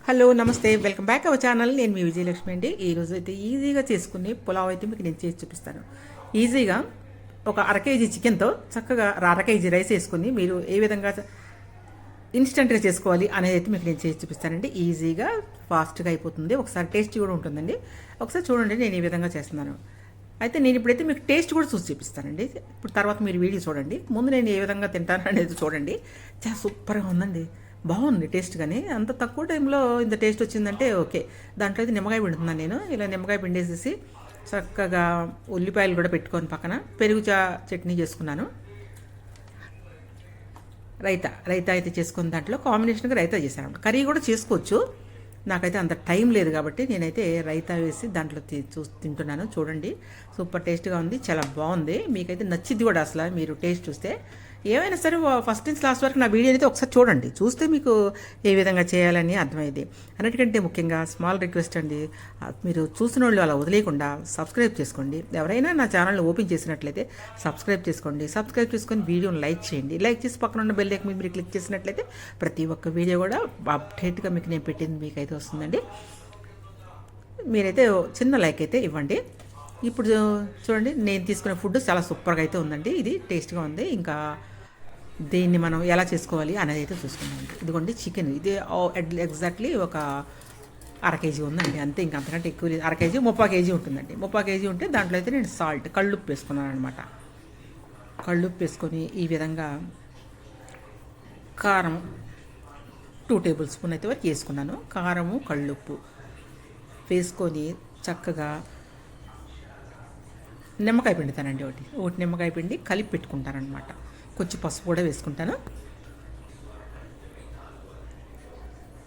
Hello నమస్తే, welcome back our channel. నేను మీ విజయలక్ష్మి అండి. ఈరోజు అయితే ఈజీగా చేసుకుని పులావ్ అయితే మీకు నేను చేసి చూపిస్తాను. ఈజీగా ఒక అర కేజీ చికెన్తో చక్కగా అర కేజీ రైస్ వేసుకుని మీరు ఏ విధంగా ఇన్స్టెంట్గా చేసుకోవాలి అనేది అయితే మీకు నేను చేసి చూపిస్తానండి. ఈజీగా ఫాస్ట్గా అయిపోతుంది, ఒకసారి టేస్ట్ కూడా ఉంటుందండి. ఒకసారి చూడండి నేను ఈ విధంగా చేస్తున్నాను. అయితే నేను ఇప్పుడైతే మీకు టేస్ట్ కూడా చూసి చూపిస్తానండి. ఇప్పుడు తర్వాత మీరు వీడియో చూడండి, ముందు నేను ఏ విధంగా తింటాను అనేది చూడండి. చాలా సూపర్గా ఉందండి, బాగుంది టేస్ట్. కానీ అంత తక్కువ టైంలో ఇంత టేస్ట్ వచ్చిందంటే ఓకే. దాంట్లో అయితే నిమ్మకాయ పిండుతున్నాను నేను. ఇలా నిమ్మకాయ పిండేసేసి చక్కగా ఉల్లిపాయలు కూడా పెట్టుకొని పక్కన పెరుగు చట్నీ చేసుకున్నాను. రైతా అయితే చేసుకున్న దాంట్లో కాంబినేషన్గా రైతా చేశాను. కర్రీ కూడా చేసుకోవచ్చు, నాకైతే అంత టైం లేదు కాబట్టి నేనైతే రైతా వేసి దాంట్లో తింటున్నాను. చూడండి సూపర్ టేస్ట్గా ఉంది, చాలా బాగుంది. మీకైతే నచ్చింది కూడా. అసలు మీరు టేస్ట్ చూస్తే ఏమైనా సరే ఫస్ట్ నుంచి లాస్ట్ వరకు నా వీడియో అయితే ఒకసారి చూడండి, చూస్తే మీకు ఏ విధంగా చేయాలని అర్థమైంది. అన్నిటికంటే ముఖ్యంగా స్మాల్ రిక్వెస్ట్ అండి, మీరు చూసిన వాళ్ళు అలా వదిలేయకుండా సబ్స్క్రైబ్ చేసుకోండి. ఎవరైనా నా ఛానల్ని ఓపెన్ చేసినట్లయితే సబ్స్క్రైబ్ చేసుకోండి. సబ్స్క్రైబ్ చేసుకొని వీడియోని లైక్ చేయండి. లైక్ చేసి పక్కన ఉన్న బెల్ ఐకాన్ మీద మీరు క్లిక్ చేసినట్లయితే ప్రతి ఒక్క వీడియో కూడా అప్డేట్గా మీకు నేను పెట్టింది మీకైతే వస్తుందండి. మీరైతే చిన్న లైక్ అయితే ఇవ్వండి. ఇప్పుడు చూడండి నేను తీసుకునే ఫుడ్ చాలా సూపర్గా అయితే ఉందండి, ఇది టేస్ట్గా ఉంది. ఇంకా దీన్ని మనం ఎలా చేసుకోవాలి అనేది అయితే చూసుకున్నాం. ఇదిగోండి చికెన్, ఇది ఎగ్జాక్ట్లీ ఒక అర కేజీ ఉందండి, అంతే. ఇంకా అంతకంటే ఎక్కువ లేదు. అర కేజీ 30 కేజీ ఉంటుందండి. 30 కేజీ ఉంటే దాంట్లో అయితే నేను సాల్ట్ కళ్ళుప్పు వేసుకున్నాను అనమాట. కళ్ళుప్పు వేసుకొని ఈ విధంగా కారం 2 టేబుల్ స్పూన్ అయితే వరకు వేసుకున్నాను. కారము కళ్ళుప్పు వేసుకొని చక్కగా నిమ్మకాయ పిండుతానండి. ఒకటి నిమ్మకాయ పిండి కలిపి పెట్టుకుంటానమాట. కొంచెం పసుపు కూడా వేసుకుంటాను.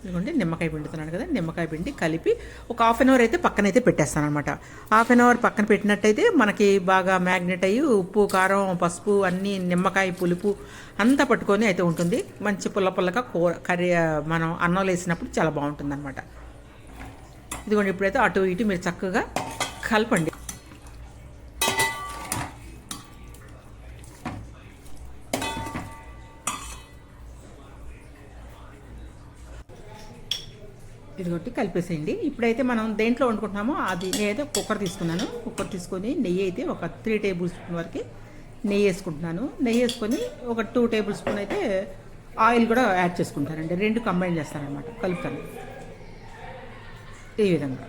ఇదిగోండి నిమ్మకాయ పిండుతున్నాను కదా, నిమ్మకాయ పిండి కలిపి ఒక హాఫ్ అన్ అవర్ అయితే పక్కనైతే పెట్టేస్తాను అనమాట. హాఫ్ అన్ అవర్ పక్కన పెట్టినట్టయితే మనకి బాగా మ్యాగ్నెట్ అయ్యి ఉప్పు కారం పసుపు అన్నీ నిమ్మకాయ పులుపు అంతా పట్టుకొని అయితే ఉంటుంది. మంచి పుల్లగా కర్రీ మనం అన్నంలో వేసినప్పుడు చాలా బాగుంటుంది అనమాట. ఇదిగోండి ఇప్పుడైతే అటు ఇటు మీరు చక్కగా కలపండి. ఇదిగొట్టి కలిపేసేయండి. ఇప్పుడైతే మనం దేంట్లో వండుకుంటున్నామో అది నేనైతే కుక్కర్ తీసుకున్నాను. కుక్కర్ తీసుకొని నెయ్యి అయితే ఒక 3 టేబుల్ స్పూన్ వరకు నెయ్యి వేసుకుంటున్నాను. నెయ్యి వేసుకొని ఒక 2 టేబుల్ స్పూన్ అయితే ఆయిల్ కూడా యాడ్ చేసుకుంటానండి. 2 కంబైన్ చేస్తానమాట, కలుపుతాను ఈ విధంగా.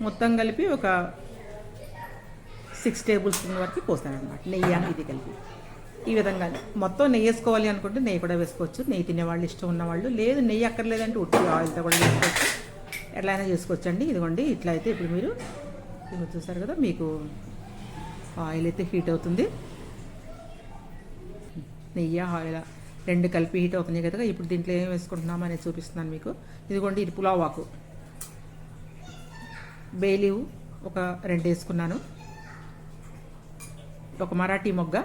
మొత్తం కలిపి ఒక 6 టేబుల్ స్పూన్ వరకు పోస్తానమాట నెయ్యి అని ఇది కలిపి. ఈ విధంగా మొత్తం నెయ్యి వేసుకోవాలి అనుకుంటే నెయ్యి కూడా వేసుకోవచ్చు, నెయ్యి తినేవాళ్ళు ఇష్టం ఉన్నవాళ్ళు. లేదు నెయ్యి అక్కర్లేదంటే ఉట్టి ఆయిల్తో కూడా చేసుకోవచ్చు, ఎట్లయినా చేసుకోవచ్చు అండి. ఇదిగోండి ఇట్లా అయితే ఇప్పుడు మీరు ఇప్పుడు చూసారు కదా, మీకు ఆయిల్ అయితే హీట్ అవుతుంది. నెయ్యి ఆయిల్ 2 కలిపి హీట్ అవుతున్నాయి కదా. ఇప్పుడు దీంట్లో ఏం వేసుకుంటున్నామో అనేది చూపిస్తున్నాను మీకు. ఇదిగోండి ఇది పులావ్ ఆకు, బే లీవ్ ఒక 2 వేసుకున్నాను, ఒక మరాఠీ మొగ్గ,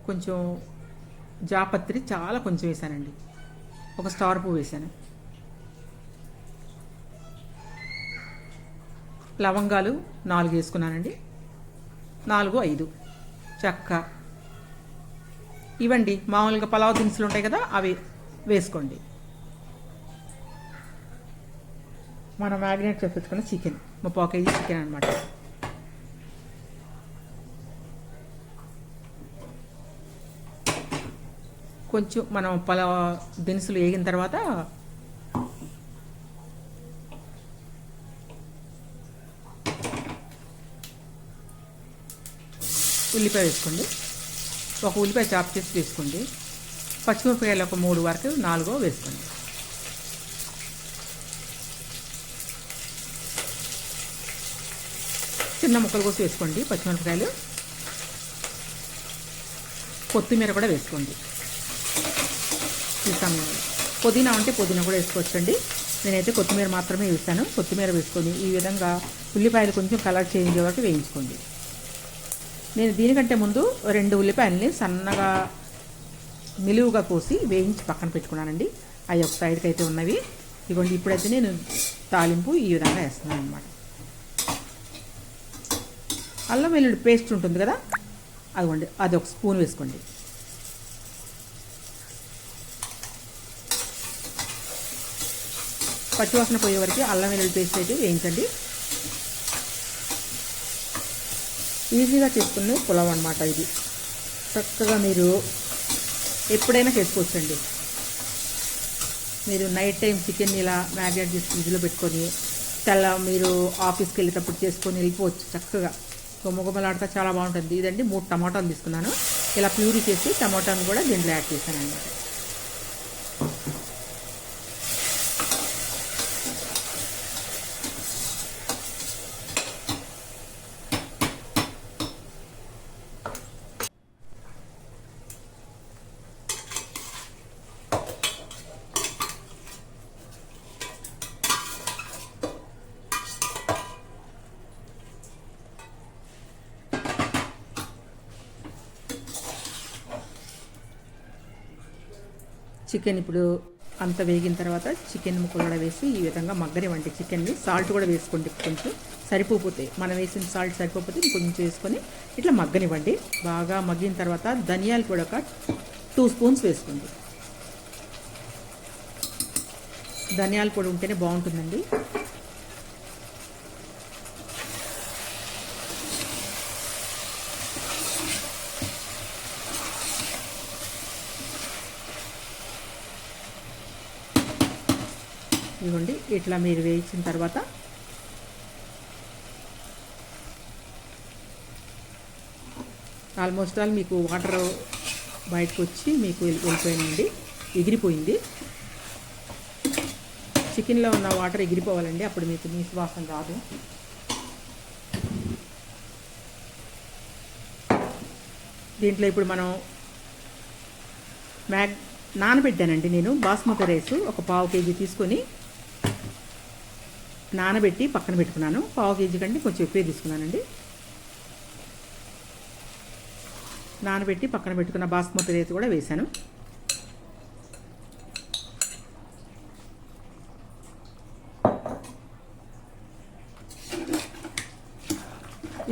కొంచెం జాపత్రి చాలా కొంచెం వేసానండి, ఒక స్టార్ పువ్వు వేసాను, లవంగాలు 4 వేసుకున్నానండి, 4, 5 చెక్క. ఇవ్వండి మామూలుగా పలావ్ దినుసులు ఉంటాయి కదా, అవి వేసుకోండి. మనం మ్యాగ్నేట్ చేపించుకున్న చికెన్ 30 కేజీ చికెన్ అనమాట. కొంచెం మనం పలావ్ దినుసులు వేగిన తర్వాత ఉల్లిపాయ వేసుకోండి. ఒక ఉల్లిపాయ చాప్ చేసి వేసుకోండి. పచ్చిమిరపకాయలు ఒక 3 వరకు 4 వేసుకోండి. చిన్న ముక్కలు కోసి వేసుకోండి పచ్చిమిరపకాయలు. కొత్తిమీర కూడా వేసుకోండి. ఈ సమయంలో పుదీనా ఉంటే పుదీనా కూడా వేసుకోవచ్చండి. నేనైతే కొత్తిమీర మాత్రమే వేస్తాను. కొత్తిమీర వేసుకొని ఈ విధంగా ఉల్లిపాయలు కొంచెం కలర్ చేంజ్ వరకు వేయించుకోండి. నేను దీనికంటే ముందు 2 ఉల్లిపాయలని సన్నగా నిలువుగా కోసి వేయించి పక్కన పెట్టుకున్నానండి. అవి ఒక సైడ్కి అయితే ఉన్నవి. ఇదిగోండి ఇప్పుడైతే నేను తాలింపు ఈ విధంగా వేస్తున్నాను అనమాట. అల్లం వెల్లుల్లి పేస్ట్ ఉంటుంది కదా, అదిగోండి అది ఒక స్పూన్ వేసుకోండి. పచ్చివాసన పోయే వరకు అల్లం వెల్లుల్లి పేస్ట్ అయితే వేయించండి. ఈజీగా చేసుకునే పులావ్ అనమాట ఇది. చక్కగా మీరు ఎప్పుడైనా చేసుకోవచ్చండి. మీరు నైట్ టైం చికెన్ ఇలా మ్యారినేట్ చేసి ఫ్రిడ్జ్లో పెట్టుకొని మీరు ఆఫీస్కి వెళ్ళేటప్పుడు చేసుకొని వెళ్ళిపోవచ్చు చక్కగా. గుమ్మగుమ్మలాడితే చాలా బాగుంటుంది. ఇదండి 3 టమాటాలు తీసుకున్నాను. ఇలా ప్యూరీ చేసి టమాటాను కూడా దీంట్లో యాడ్ చేశాను అన్నమాట. చికెన్ ఇప్పుడు అంత వేగిన తర్వాత చికెన్ ముక్కలు కూడా వేసి ఈ విధంగా మగ్గనివ్వండి. చికెన్ని సాల్ట్ కూడా వేసుకోండి. కొంచెం సరిపోతే మనం వేసిన సాల్ట్ సరిపోతే కొంచెం వేసుకొని ఇట్లా మగ్గనివ్వండి. బాగా మగ్గిన తర్వాత ధనియాలు కూడా ఒక 2 స్పూన్స్ వేసుకోండి. ధనియాల పొడి ఉంటేనే బాగుంటుందండి. ఇదిగోండి ఇట్లా మీరు వేయించిన తర్వాత ఆల్మోస్ట్ ఆల్ మీకు వాటర్ బయటకు వచ్చి మీకు వెళ్ళిపోయిందండి, ఎగిరిపోయింది. చికెన్లో ఉన్న వాటర్ ఎగిరిపోవాలండి, అప్పుడు మీకు నీసు వాసన రాదు. దీంట్లో ఇప్పుడు మనం నానబెట్టానండి నేను బాస్మతి రైస్ ఒక 1/2 కేజీ తీసుకొని నానబెట్టి పక్కన పెట్టుకున్నాను. 1/2 కేజీ కంటే కొంచెం ఎక్కువే తీసుకున్నానండి. నానబెట్టి పక్కన పెట్టుకున్న బాస్మతి రైస్ కూడా వేశాను.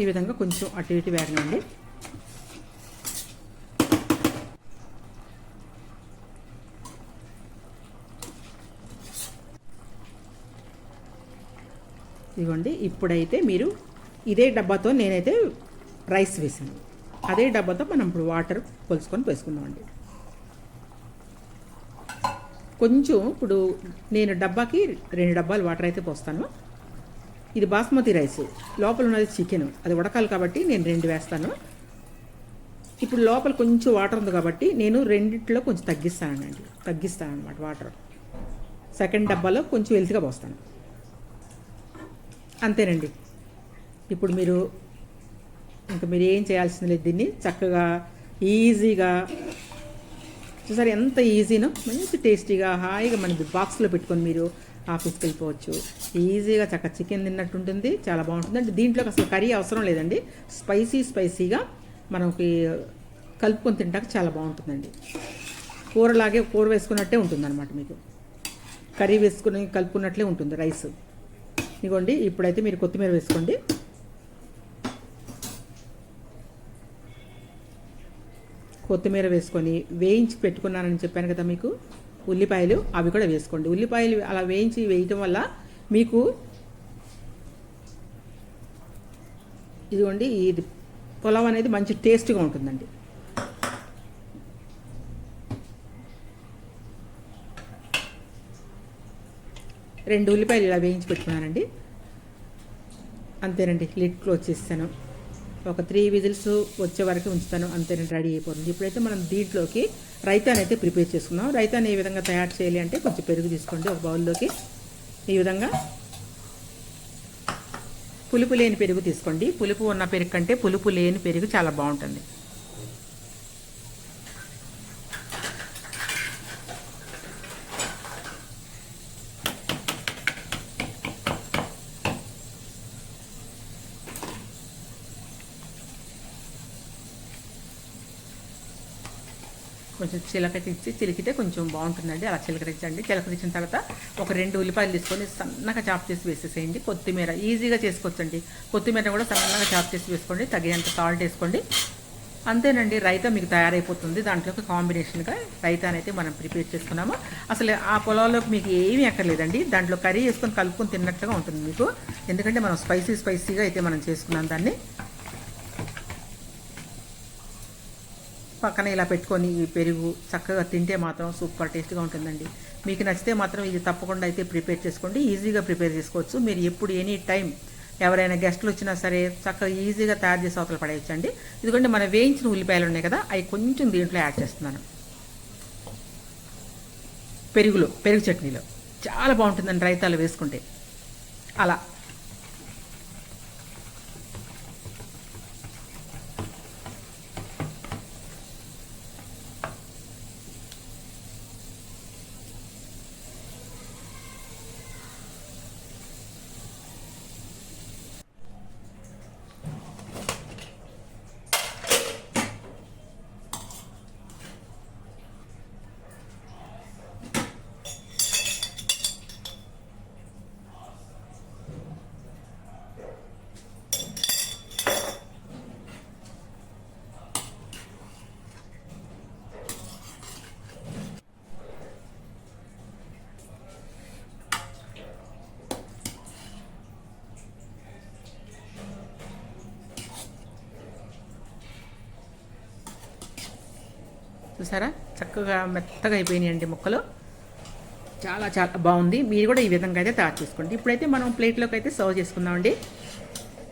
ఈ విధంగా కొంచెం అటు ఇటు వేగనండి. ఇదిగోండి ఇప్పుడైతే మీరు ఇదే డబ్బాతో నేనైతే రైస్ వేసాను. అదే డబ్బాతో మనం ఇప్పుడు వాటర్ కొలుసుకొని వేసుకుందామండి. కొంచెం ఇప్పుడు నేను డబ్బాకి 2 డబ్బాలు వాటర్ అయితే పోస్తాను. ఇది బాస్మతి రైస్, లోపల ఉన్నది చికెన్, అది ఉడకాలి కాబట్టి నేను 2 వేస్తాను. ఇప్పుడు లోపల కొంచెం వాటర్ ఉంది కాబట్టి నేను రెండిట్లో కొంచెం తగ్గిస్తాను అనమాట వాటర్. సెకండ్ డబ్బాలో కొంచెం వెల్తిగా పోస్తాను. అంతేనండి. ఇప్పుడు మీరు ఏం చేయాల్సింది లేదు. దీన్ని చక్కగా ఈజీగా చూసారు ఎంత ఈజీనో, మంచి టేస్టీగా హాయిగా మన బాక్స్లో పెట్టుకొని మీరు ఆఫీస్కి వెళ్ళిపోవచ్చు. ఈజీగా చక్కగా చికెన్ తిన్నట్టు ఉంటుంది, చాలా బాగుంటుంది. అంటే దీంట్లోకి అసలు కర్రీ అవసరం లేదండి. స్పైసీగా మనకి కలుపుకొని తింటాక చాలా బాగుంటుందండి. కూర వేసుకున్నట్టే ఉంటుంది అనమాట. మీకు కర్రీ వేసుకుని కలుపుకున్నట్లే ఉంటుంది రైస్. ఇదిగోండి ఇప్పుడైతే మీరు కొత్తిమీర వేసుకోండి. కొత్తిమీర వేసుకొని వేయించి పెట్టుకున్నానని చెప్పాను కదా మీకు, ఉల్లిపాయలు అవి కూడా వేసుకోండి. ఉల్లిపాయలు అలా వేయటం వల్ల మీకు ఇదిగోండి ఇది పులావ్ అనేది మంచి టేస్ట్గా ఉంటుందండి. రెండు ఉల్లిపాయలు ఇలా వేయించి పెట్టుకున్నానండి. అంతేనండి, లిడ్ క్లోజ్ చేస్తాను. ఒక 3 విజిల్స్ వచ్చే వరకు ఉంచుతాను. అంతేనండి, రెడీ అయిపోతుంది. ఇప్పుడైతే మనం దీంట్లోకి రైతాని అయితే ప్రిపేర్ చేసుకుందాం. రైతాని ఏ విధంగా తయారు చేయాలి అంటే కొంచెం పెరుగు తీసుకోండి ఒక బౌల్లోకి. ఈ విధంగా పులుపు లేని పెరుగు తీసుకోండి. పులుపు ఉన్న పెరుగు కంటే పులుపు లేని పెరుగు చాలా బాగుంటుంది. కొంచెం చిలికితే కొంచెం బాగుంటుందండి. అలా చిలకరించండి. చిలకరించిన తర్వాత ఒక 2 ఉల్లిపాయలు తీసుకొని సన్నగా చాప్ చేసి వేసేసేయండి. కొత్తిమీర ఈజీగా చేసుకోవచ్చండి. కొత్తిమీర కూడా సన్నగా చాప్ చేసి వేసుకోండి. తగినంత సాల్ట్ వేసుకోండి. అంతేనండి, రైతా మీకు తయారైపోతుంది. దాంట్లోకి కాంబినేషన్గా రైతానైతే మనం ప్రిపేర్ చేసుకున్నాము. అసలు ఆ పొలాల్లోకి మీకు ఏమీ అక్కర్లేదండి, దాంట్లో కర్రీ వేసుకొని కలుపుకొని తిన్నట్టుగా ఉంటుంది మీకు. ఎందుకంటే మనం స్పైసీగా అయితే మనం చేసుకున్నాం దాన్ని. పక్కన ఇలా పెట్టుకొని ఈ పెరుగు చక్కగా తింటే మాత్రం సూపర్ టేస్ట్గా ఉంటుందండి. మీకు నచ్చితే మాత్రం ఇది తప్పకుండా అయితే ప్రిపేర్ చేసుకోండి. ఈజీగా ప్రిపేర్ చేసుకోవచ్చు. మీరు ఎప్పుడు ఎనీ టైం ఎవరైనా గెస్టులు వచ్చినా సరే చక్కగా ఈజీగా తయారు చేసి అవతల పడేయచ్చండి. ఎందుకంటే మనం వేయించిన ఉల్లిపాయలు ఉన్నాయి కదా, అవి కొంచెం దీంట్లో యాడ్ చేస్తున్నాను. పెరుగు చట్నీలో చాలా బాగుంటుందండి రైతాలు వేసుకుంటే. అలా చూసారా, చక్కగా మెత్తగా అయిపోయినాయండి ముక్కలు. చాలా చాలా బాగుంది. మీరు కూడా ఈ విధంగా అయితే తయారు చేసుకోండి. ఇప్పుడైతే మనం ప్లేట్లోకి అయితే సర్వ్ చేసుకుందామండి.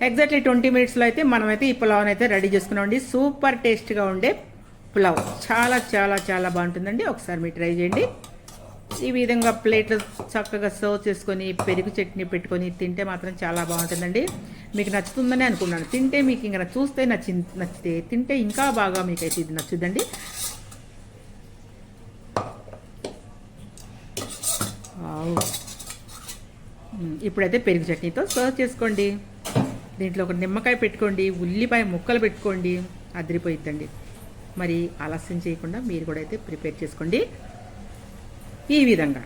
ఎగ్జాక్ట్లీ 20 మినిట్స్లో అయితే మనమైతే ఈ పులావ్ని అయితే రెడీ చేసుకున్నామండి. సూపర్ టేస్ట్గా ఉండే పులావ్, చాలా చాలా చాలా బాగుంటుందండి. ఒకసారి మీరు ట్రై చేయండి. ఈ విధంగా ప్లేట్లు చక్కగా సర్వ్ చేసుకొని పెరుగు చట్నీ పెట్టుకొని తింటే మాత్రం చాలా బాగుంటుందండి. మీకు నచ్చుతుందని అనుకున్నాను. తింటే మీకు ఇంకా చూస్తే నచ్చితే తింటే ఇంకా బాగా మీకైతే ఇది నచ్చుద్దండి. ఇప్పుడైతే పెరుగు చట్నీతో సర్వ్ చేసుకోండి. దీంట్లో ఒక నిమ్మకాయ పెట్టుకోండి, ఉల్లిపాయ ముక్కలు పెట్టుకోండి, అదిరిపోయిద్దండి. మరి ఆలస్యం చేయకుండా మీరు కూడా అయితే ప్రిపేర్ చేసుకోండి ఈ విధంగా.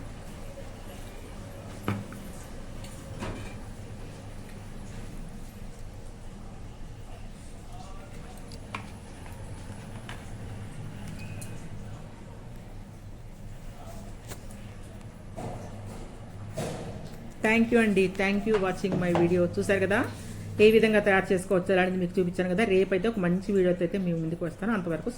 థ్యాంక్ యూ అండి, thank you watching my video. చూసారు కదా ఏ విధంగా తయారు చేసుకోవచ్చు అనేది మీకు చూపించాను కదా. రేపైతే ఒక మంచి వీడియోతో అయితే మీ ముందుకు వస్తాను. అంతవరకు